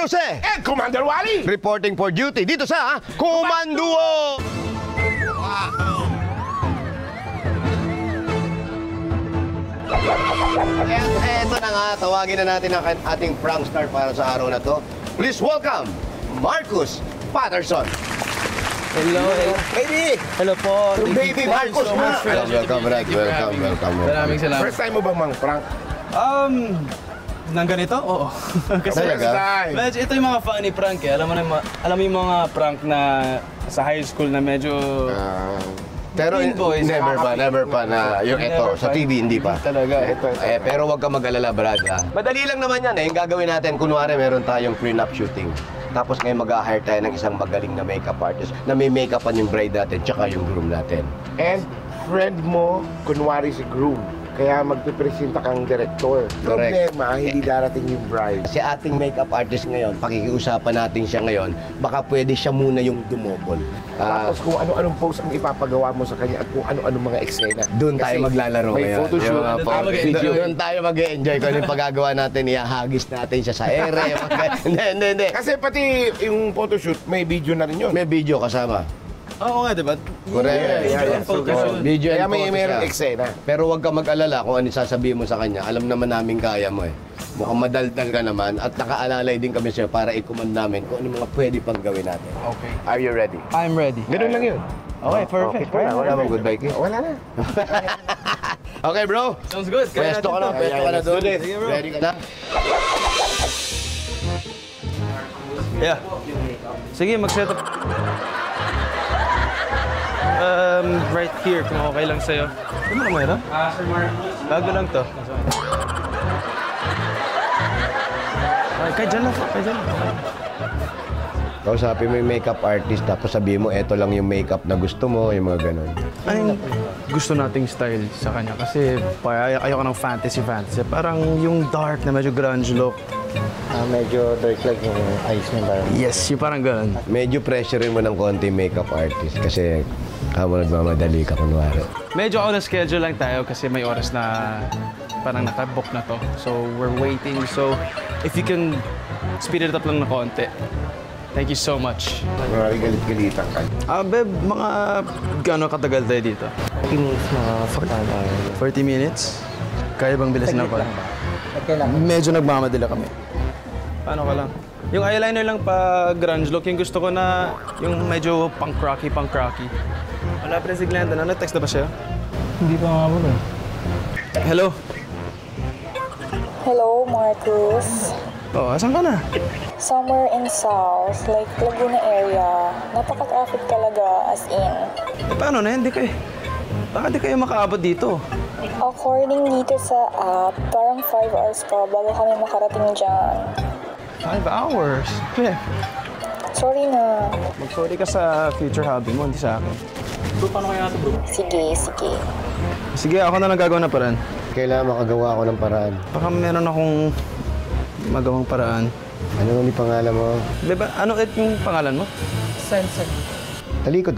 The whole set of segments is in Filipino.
Jose! And Commander Wally! Reporting for duty dito sa Kumanduo! Eto na nga, tawagin na natin ang ating prankster para sa araw na to. Please welcome, Marcus Patterson. Hello, Baby! hello po. Baby Marcus! Welcome, Brad. Welcome. Maraming salamat. First time mo bang mang-prank? Nang ganito? Oo. Kasi Talaga? time. medyo ito yung mga funny prank eh. Alam mo yung mga prank na sa high school na medyo... Pero Teen boys, never pa na yung ito, Never sa pa. TV hindi pa. Talaga. Pero wag ka mag-alala, Brad. Madali lang naman yan eh. Yung gagawin natin, kunwari meron tayong prenup shooting. Tapos ngayon mag-hire tayo ng isang magaling na makeup artist na may make-upan yung bride natin tsaka yung groom natin. And friend mo, kunwari si groom. Kaya magpipresenta kang director. Correct. Problema, hindi darating yung bride. Si ating makeup artist ngayon, pakikiusapan natin siya ngayon, baka pwede siya muna yung dumobol. Tapos kung ano-anong pose ang ipapagawa mo sa kanya at kung ano-anong mga eksena. Doon tayo Kasi maglalaro may ngayon. photoshoot. Yung mga Doon tayo mag-enjoy. Doon tayo mag-enjoy kung ano yung pagagawa natin. Ihahagis natin siya sa ere. Hindi. Kasi pati yung photoshoot, may video na rin yun. May video kasama. Oo nga, diba? Correct. Video Kaya and may photo merong siya. eksena. Pero huwag ka mag-alala kung ano sasabihin mo sa kanya. Alam naman namin kaya mo eh. Mukhang madaldal ka naman at nakaalalay din kami sa'yo para i-command namin kung ano mga pwede pang gawin natin. Okay. Are you ready? I'm ready. Ganun lang yun. Okay, perfect. Wala bang goodbye kiss? Wala na. Okay bro, Sounds good. pwesto ka na Let's do doon. this. Sige, bro. Ready ka na? Yeah. Sige, mag-set up. Right here, kung okay lang sa'yo. Ano na meron? Sir Mark. Bago lang to. Kaya dyan lang. Kausapin mo yung makeup artist tapos sabihin mo eto lang yung makeup na gusto mo, yung mga ganun. Ano yung gusto nating style sa kanya? Kasi ayoko ng fantasy. Parang yung dark na medyo grunge look. Medyo dark like yung eyes niya parang. Yes, yung parang ganun. Medyo pressurein mo ng konti yung makeup artist kasi kamo nagmamadali ka kunwari. Medyo on a schedule lang tayo kasi may oras na parang nakabook na to. So, we're waiting. So, if you can speed it up lang na konti. Thank you so much. Kunwari galit-galitan ka. Beb, mga gano'ng katagal tayo dito? 40 minutes mga 40 minutes? Kaya bang bilisan ako? kailangan. Medyo nagmamadala kami. Paano ka lang? Yung eyeliner lang pa grunge look, yung gusto ko na yung medyo punk-rocky. Wala pa rin si Glenda. Nag-text na ba siya? Hindi pa nga muna. Hello? Hello, Marcus. Oh, asan ka na? Somewhere in South, like Laguna area. Napaka-traffic talaga, as in. Paano na? Baka di kayo makaabot dito. According dito sa app, parang 5 hours pa bago kami makarating dyan. 5 hours? Okay. Sorry na. Mag-sorry ka sa future hubby mo, hindi sa akin. Bro, paano kaya ito, bro? Sige. Sige, ako na nagagawa na paraan. Kailangan makagawa ako ng paraan. Baka meron akong magawang paraan. Ano nga yung pangalan mo? Diba, ano yung pangalan mo? Sensor. Talikod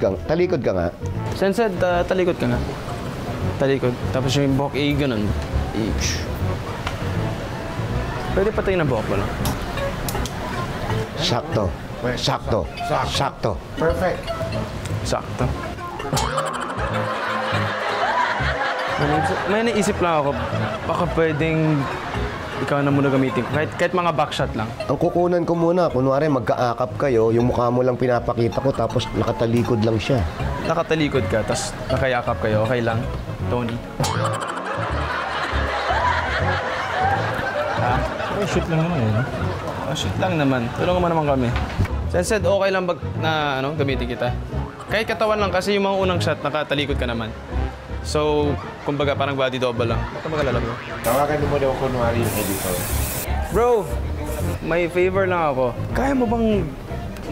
ka nga. Sensed, talikod ka nga. Talikod. Tapos yung buhok, ganun. Pwede patayin ang buhok mo lang. Sakto. Perfect. Sakto. May naisip lang ako, baka pwedeng ikaw na muna gamitin ko. Kahit mga backshot lang. Ang kukunan ko muna, kunwari magkaakap kayo, yung mukha mo lang pinapakita ko tapos nakatalikod lang siya. Nakatalikod ka, tapos nakayakap kayo. Okay lang, Tony? Ha? Shoot lang naman eh. Shoot lang naman. Tulungan mo naman kami. Sensed, okay lang na gamitin kita? Kahit katawan lang kasi yung mga unang shot, nakatalikod ka naman. So, kumbaga parang body double lang. Huwag ka mag-alala, bro. Tawagan mo daw kunwari yung editor. Bro, may favor lang ako. Kaya mo bang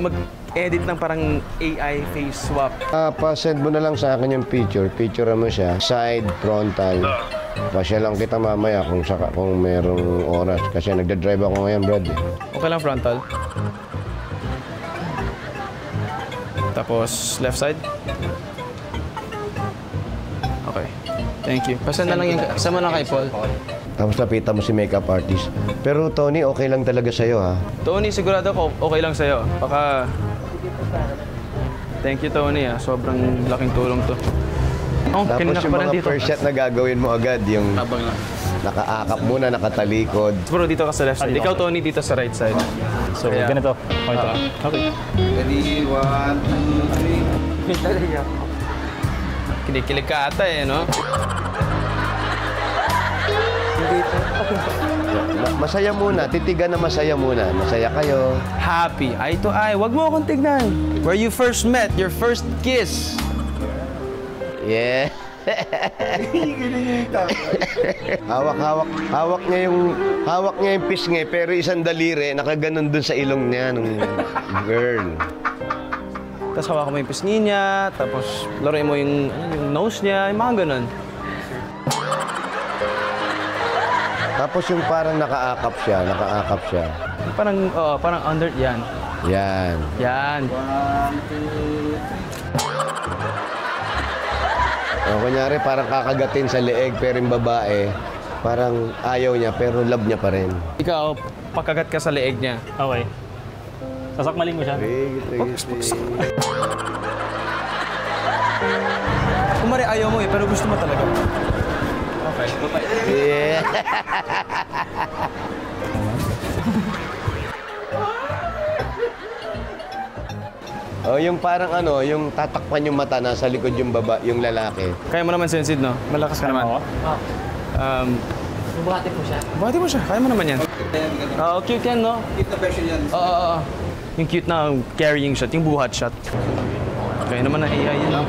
mag-edit ng parang AI face swap? Pa-send mo na lang sa akin yung picture. Picture mo siya, side, frontal. Pasya lang kita mamaya kung merong oras. Kasi nagda-drive ako ngayon, Brad. Okay lang frontal. Tapos left side. Okay. Thank you. Pasend na lang yung... Sama na kay Paul. Tapos napita mo si makeup artist. Pero Tony, okay lang talaga sa'yo ha. Tony, sigurado ako okay lang sa'yo. Baka... Thank you, Tony. Sobrang laking tulong to. Oh, Tapos kanina ka yung pa rin mga dito. first shot na gagawin mo agad, yung Habang lang. nakaakap muna, nakatalikod. Bro, dito ka sa left side. Ikaw, Tony, dito sa right side. So, Kaya- ganito. Okay to. Okay. Ready, 1, 2, 3. Kinikilig ka ata no? Masaya muna, titigan na masaya muna. Masaya kayo. Happy, eye to eye. Wag mo akong tignan. Where you first met, your first kiss. Yeah. Hawak niya yung pisngi, pero isang daliri nakaganon dun sa ilong niya nung girl. Tapos hawakan mo yung pisngi niya, tapos laruin mo yung nose niya, yung mga ganun. Tapos yung parang nakaakap siya. Parang, parang under, yan. Yan. Yan. O, kunyari parang kakagatin sa leeg, pero yung babae, parang ayaw niya, pero love niya pa rin. Ikaw, pagkagat ka sa leeg niya. Okay. Sasakmalin mo siya. Kumari ayaw mo pero gusto mo talaga. Okay, bye-bye. Yeah. O, yung parang yung tatakpan yung mata, nasa likod yung yung lalaki. Kaya mo naman, Sensid, no? Malakas ka naman. Buhati po siya. Buhati mo siya. Kaya mo naman yan. Oo, cute yan, no? Keep the version yan. Oo. Yung cute na carrying shot, yung buhat shot. Kaya naman na AI yan.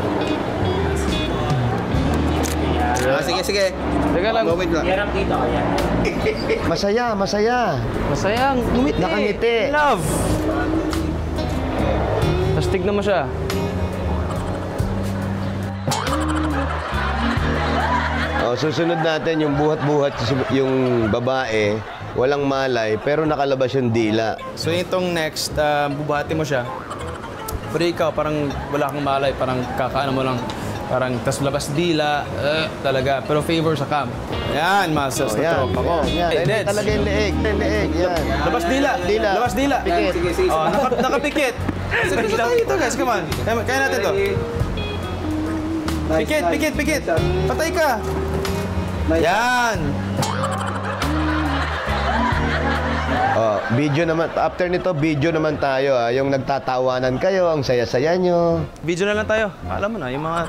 Sige. Teka lang. Moment lang. Yarap dito kaya. Masaya. Masayang, ngumiti. Nakangiti. Love. Tapos tignan mo siya. O, susunod natin yung buhat-buhat yung babae, walang malay, pero nakalabas yung dila. So itong next, bubuhati mo siya. Pero ikaw, parang wala kang malay, parang kakaano mo lang. Parang tas labas dila, talaga. Pero favor sa cam. Yan, muscles na tropa ko. Yan. Hey, Hindi Deds. talaga yung leeg. Yan. Labas dila. Dila. Labas dila. Pikit. Sige. Oh, nakapikit. Sige tayo ito, guys. Come on. Kaya natin to. Pikit. Patay ka. Yan. Oh, video naman. After nito, video naman tayo. Yung nagtatawanan kayo, ang saya-saya nyo. Video na lang tayo. Alam mo na, yung mga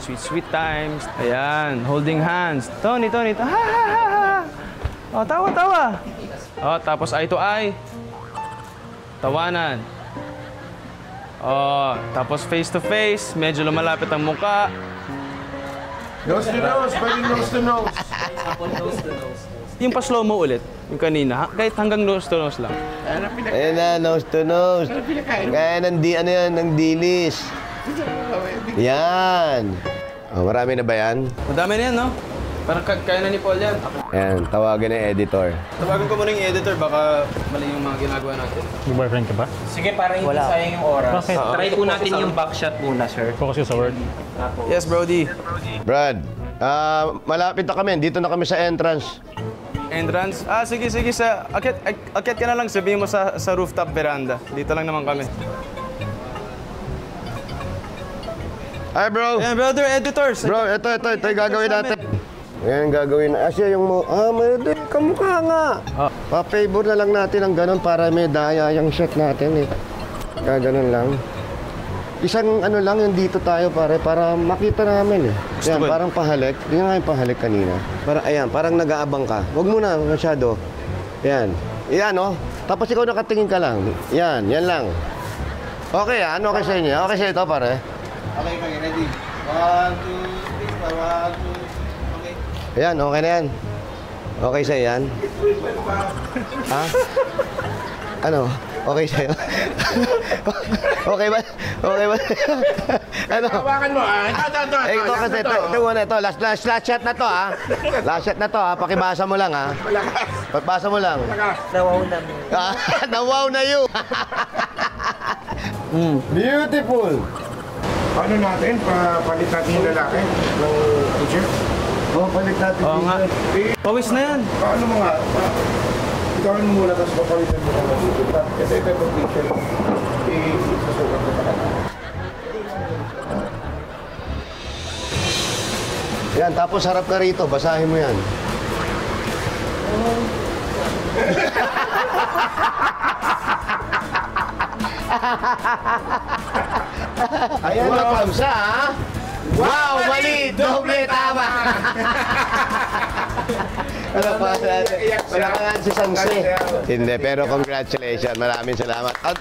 sweet times. Ayan, holding hands. Tony. Ha. Oh, tawa. Oh, tapos eye to eye. Tawanan. Oh, tapos face to face. Medyo lumalapit ang muka. Nose to nose, pwedeng nose to nose. Yung pa-slow mo ulit, yung kanina, kahit hanggang nose to nose lang. Ayan na, nose to nose. Kaya ng dilis. Yan. Oh, marami na ba yan? Madami na yan, no? Parang kaya na ni Paul yan. Ayan, tawagan ng editor. Tawagan ko muna yung editor, baka mali yung mga ginagawa natin. May boyfriend ka ba? Sige, para hindi sayang yung oras. Bakit? Try po natin yung backshot muna, sir. Focus ka sa word. Yes, Brody. Brad, malapit na kami. Dito na kami sa entrance. Entrance? Sige. Akyat ka na lang, sabihin mo sa rooftop veranda. Dito lang naman kami. Hi, bro. Ayan, brother, editors. Bro, ito yung gagawin natin. Ayan, gagawin na. Asya yung may kamukha nga. Pa-favor na lang natin ang ganun para may daya yung shot natin eh. Ganun lang. Isang lang yung dito tayo pare, para makita namin eh. Yan, ko. parang pahalik. Yung nga yung pahalik kanina. Parang nag-aabang ka. Huwag mo na masyado. Yan. Yan oh. Tapos ikaw nakatingin ka lang. Yan lang. Okay okay sa inyo? Okay sa ito pare? Okay, ready. 1, 2, 3, 1, 2. Okay. Ayan, okay na yan. Okay sa'yo yan? Ha? Ano? Okay sa'yo? Okay ba? Ano? Hawakan mo, Ito kasi, ito muna ito. Last shot na to, ha? Last shot na to, ha? Pakibasa mo lang, ha? Pakibasa mo lang. Nawaw na mo. Nawaw na you! Beautiful! Paano natin? Palit natin yung lalaki ng t-shirt? Oh, palit natin. Oo nga. Pawis na yan. Paano mo nga? Gawin mo muna, tapos papalitan mo naman dito. Kasi ito yung picture. Isusukat ko pa ka. Yan, tapos harap ka rito. Basahin mo yan. Ayan na, Pamsa, ha? Wow, mali! Doble tama! Ano pa natin? Wala ka nga si Sanse. Hindi, pero congratulations. Maraming salamat. At,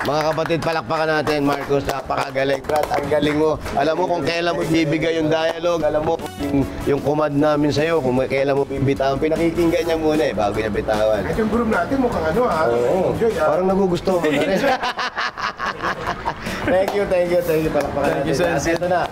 mga kapatid, palakpakan natin, Marcos. Napakagaling. Brad, ang galing mo. Alam mo kung kailan mo bibigay yung dialogue. Alam mo yung command namin sa'yo, kung kailan mo bibitawan. Pinakikinggan niya muna bago niya bitawan. At yung group natin mukhang ano ha? Oo, Enjoy ha? parang nagugusto mo na rin. Thank you. Palakpakan natin. Thank you, Sensei. Ito na.